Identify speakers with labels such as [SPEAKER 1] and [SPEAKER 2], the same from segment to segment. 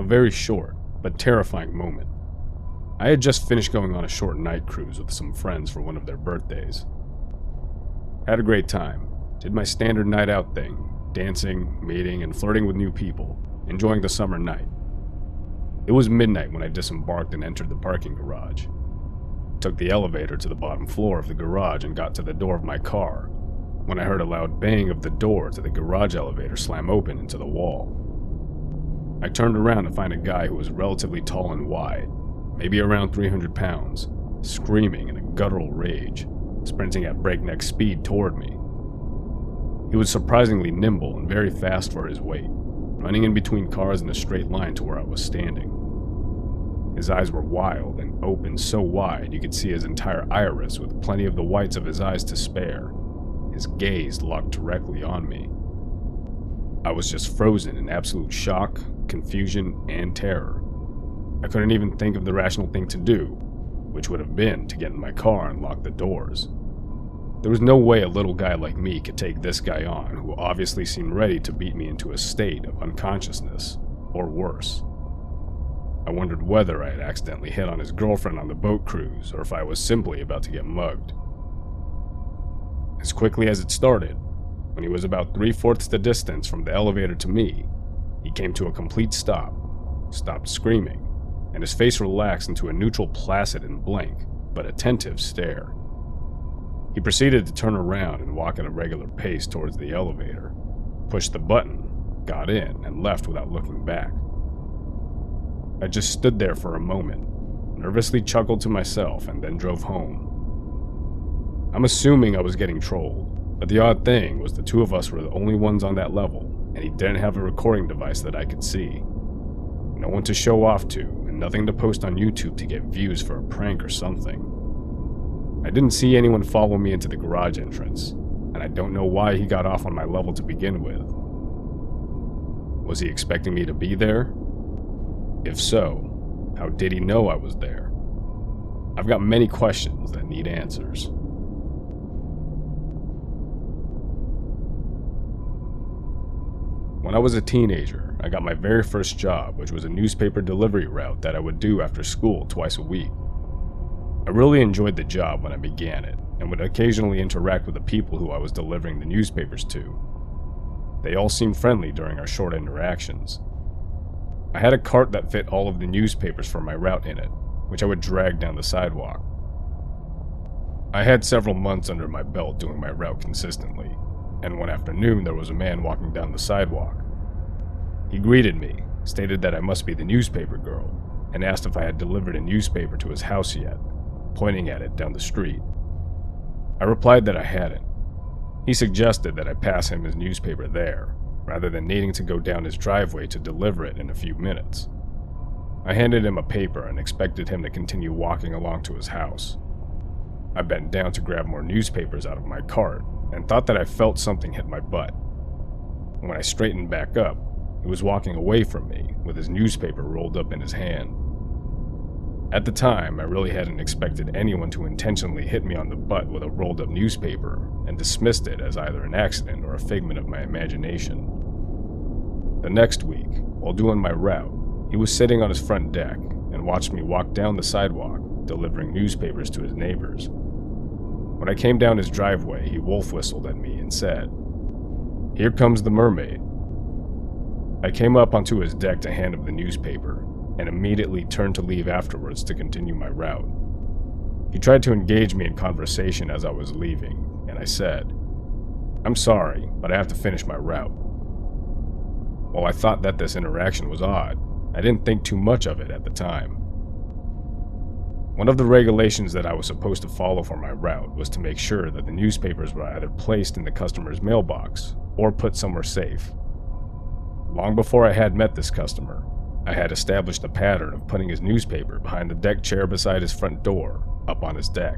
[SPEAKER 1] A very short, but terrifying moment. I had just finished going on a short night cruise with some friends for one of their birthdays. Had a great time. Did my standard night out thing, dancing, meeting, and flirting with new people, enjoying the summer night. It was midnight when I disembarked and entered the parking garage. Took the elevator to the bottom floor of the garage and got to the door of my car, when I heard a loud bang of the door to the garage elevator slam open into the wall. I turned around to find a guy who was relatively tall and wide, maybe around 300 pounds, screaming in a guttural rage, sprinting at breakneck speed toward me. He was surprisingly nimble and very fast for his weight, running in between cars in a straight line to where I was standing. His eyes were wild and open so wide you could see his entire iris with plenty of the whites of his eyes to spare, his gaze locked directly on me. I was just frozen in absolute shock, confusion, and terror. I couldn't even think of the rational thing to do, which would have been to get in my car and lock the doors. There was no way a little guy like me could take this guy on, who obviously seemed ready to beat me into a state of unconsciousness, or worse. I wondered whether I had accidentally hit on his girlfriend on the boat cruise, or if I was simply about to get mugged. As quickly as it started, when he was about 3/4 the distance from the elevator to me, he came to a complete stop, stopped screaming, and his face relaxed into a neutral, placid and blank, but attentive stare. He proceeded to turn around and walk at a regular pace towards the elevator, pushed the button, got in, and left without looking back. I just stood there for a moment, nervously chuckled to myself, and then drove home. I'm assuming I was getting trolled, but the odd thing was the two of us were the only ones on that level, and he didn't have a recording device that I could see. No one to show off to, and nothing to post on YouTube to get views for a prank or something. I didn't see anyone follow me into the garage entrance, and I don't know why he got off on my level to begin with. Was he expecting me to be there? If so, how did he know I was there? I've got many questions that need answers. When I was a teenager, I got my very first job, which was a newspaper delivery route that I would do after school twice a week. I really enjoyed the job when I began it, and would occasionally interact with the people who I was delivering the newspapers to. They all seemed friendly during our short interactions. I had a cart that fit all of the newspapers for my route in it, which I would drag down the sidewalk. I had several months under my belt doing my route consistently, and one afternoon there was a man walking down the sidewalk. He greeted me, stated that I must be the newspaper girl, and asked if I had delivered a newspaper to his house yet, pointing at it down the street. I replied that I hadn't. He suggested that I pass him his newspaper there, rather than needing to go down his driveway to deliver it in a few minutes. I handed him a paper and expected him to continue walking along to his house. I bent down to grab more newspapers out of my cart, and thought that I felt something hit my butt. When I straightened back up, he was walking away from me, with his newspaper rolled up in his hand. At the time, I really hadn't expected anyone to intentionally hit me on the butt with a rolled up newspaper, and dismissed it as either an accident or a figment of my imagination. The next week, while doing my route, he was sitting on his front deck and watched me walk down the sidewalk, delivering newspapers to his neighbors. When I came down his driveway, he wolf whistled at me and said, "Here comes the mermaid." I came up onto his deck to hand him the newspaper, and immediately turned to leave afterwards to continue my route. He tried to engage me in conversation as I was leaving, and I said, "I'm sorry, but I have to finish my route." While I thought that this interaction was odd, I didn't think too much of it at the time. One of the regulations that I was supposed to follow for my route was to make sure that the newspapers were either placed in the customer's mailbox or put somewhere safe. Long before I had met this customer, I had established a pattern of putting his newspaper behind the deck chair beside his front door, up on his deck.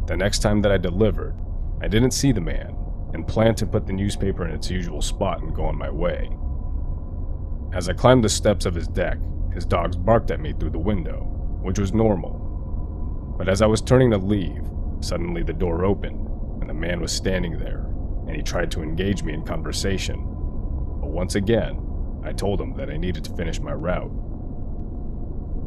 [SPEAKER 1] The next time that I delivered, I didn't see the man, and planned to put the newspaper in its usual spot and go on my way. As I climbed the steps of his deck, his dogs barked at me through the window, which was normal. But as I was turning to leave, suddenly the door opened, and the man was standing there, and he tried to engage me in conversation. But once again, I told him that I needed to finish my route.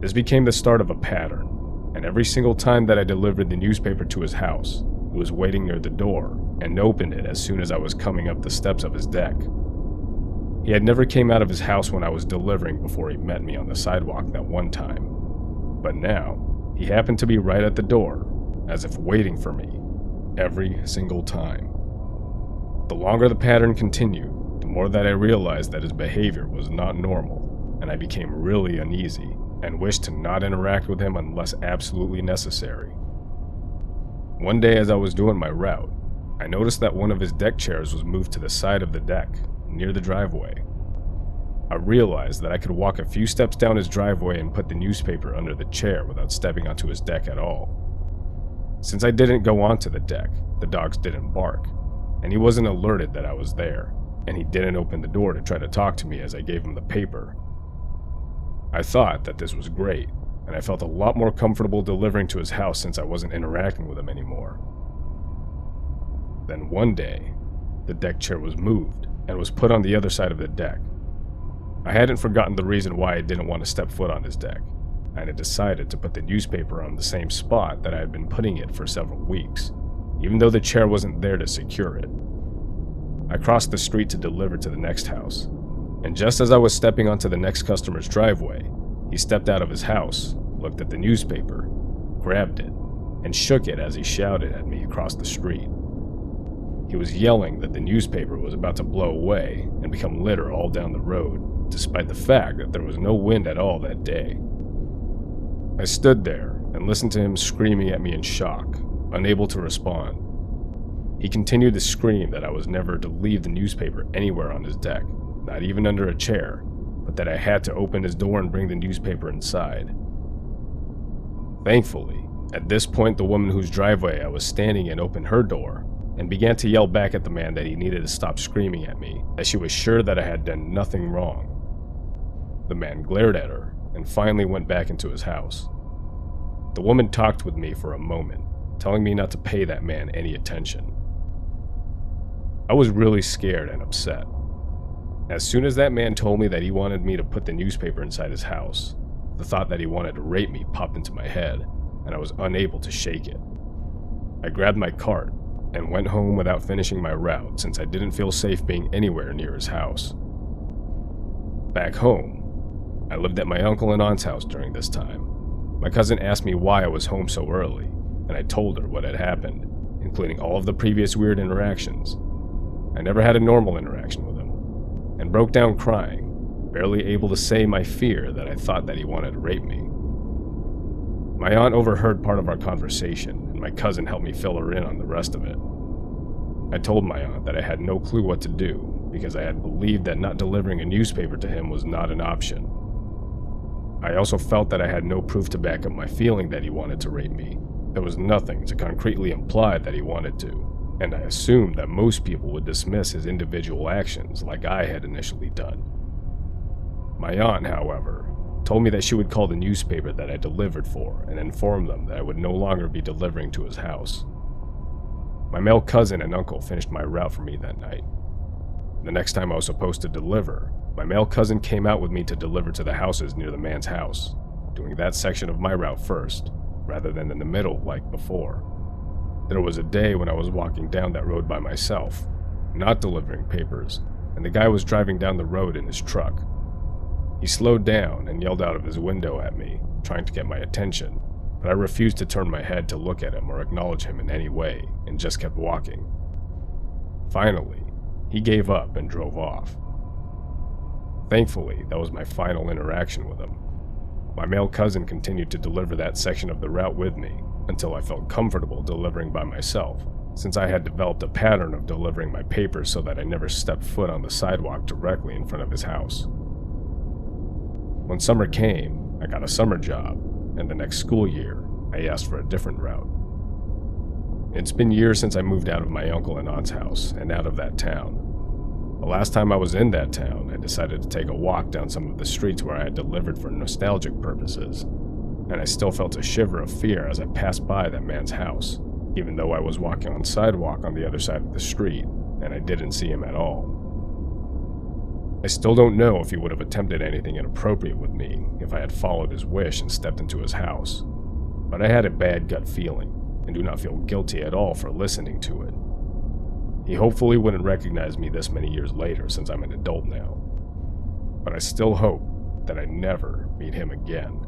[SPEAKER 1] This became the start of a pattern, and every single time that I delivered the newspaper to his house, he was waiting near the door and opened it as soon as I was coming up the steps of his deck. He had never came out of his house when I was delivering before he met me on the sidewalk that one time, but now he happened to be right at the door, as if waiting for me, every single time. The longer the pattern continued, the more that I realized that his behavior was not normal, and I became really uneasy and wished to not interact with him unless absolutely necessary. One day as I was doing my route, I noticed that one of his deck chairs was moved to the side of the deck, near the driveway. I realized that I could walk a few steps down his driveway and put the newspaper under the chair without stepping onto his deck at all. Since I didn't go onto the deck, the dogs didn't bark, and he wasn't alerted that I was there, and he didn't open the door to try to talk to me as I gave him the paper. I thought that this was great, and I felt a lot more comfortable delivering to his house since I wasn't interacting with him anymore. Then one day, the deck chair was moved and was put on the other side of the deck. I hadn't forgotten the reason why I didn't want to step foot on his deck, and I decided to put the newspaper on the same spot that I had been putting it for several weeks, even though the chair wasn't there to secure it. I crossed the street to deliver to the next house, and just as I was stepping onto the next customer's driveway, he stepped out of his house, looked at the newspaper, grabbed it, and shook it as he shouted at me across the street. He was yelling that the newspaper was about to blow away and become litter all down the road, despite the fact that there was no wind at all that day. I stood there and listened to him screaming at me in shock, unable to respond. He continued to scream that I was never to leave the newspaper anywhere on his deck, not even under a chair, but that I had to open his door and bring the newspaper inside. Thankfully, at this point the woman whose driveway I was standing in opened her door and began to yell back at the man that he needed to stop screaming at me, as she was sure that I had done nothing wrong. The man glared at her and finally went back into his house. The woman talked with me for a moment, telling me not to pay that man any attention. I was really scared and upset. As soon as that man told me that he wanted me to put the newspaper inside his house, the thought that he wanted to rape me popped into my head, and I was unable to shake it. I grabbed my cart and went home without finishing my route since I didn't feel safe being anywhere near his house. Back home, I lived at my uncle and aunt's house during this time. My cousin asked me why I was home so early, and I told her what had happened, including all of the previous weird interactions. I never had a normal interaction with him, and broke down crying, barely able to say my fear that I thought that he wanted to rape me. My aunt overheard part of our conversation, and my cousin helped me fill her in on the rest of it. I told my aunt that I had no clue what to do, because I had believed that not delivering a newspaper to him was not an option. I also felt that I had no proof to back up my feeling that he wanted to rape me. There was nothing to concretely imply that he wanted to, and I assumed that most people would dismiss his individual actions like I had initially done. My aunt, however, told me that she would call the newspaper that I delivered for and inform them that I would no longer be delivering to his house. My male cousin and uncle finished my route for me that night. The next time I was supposed to deliver, my male cousin came out with me to deliver to the houses near the man's house, doing that section of my route first, rather than in the middle like before. There was a day when I was walking down that road by myself, not delivering papers, and the guy was driving down the road in his truck. He slowed down and yelled out of his window at me, trying to get my attention, but I refused to turn my head to look at him or acknowledge him in any way, and just kept walking. Finally, he gave up and drove off. Thankfully, that was my final interaction with him. My male cousin continued to deliver that section of the route with me until I felt comfortable delivering by myself, since I had developed a pattern of delivering my papers so that I never stepped foot on the sidewalk directly in front of his house. When summer came, I got a summer job, and the next school year, I asked for a different route. It's been years since I moved out of my uncle and aunt's house and out of that town. The last time I was in that town, I decided to take a walk down some of the streets where I had delivered for nostalgic purposes, and I still felt a shiver of fear as I passed by that man's house, even though I was walking on sidewalk on the other side of the street, and I didn't see him at all. I still don't know if he would have attempted anything inappropriate with me if I had followed his wish and stepped into his house, but I had a bad gut feeling and do not feel guilty at all for listening to it. He hopefully wouldn't recognize me this many years later since I'm an adult now, but I still hope that I never meet him again.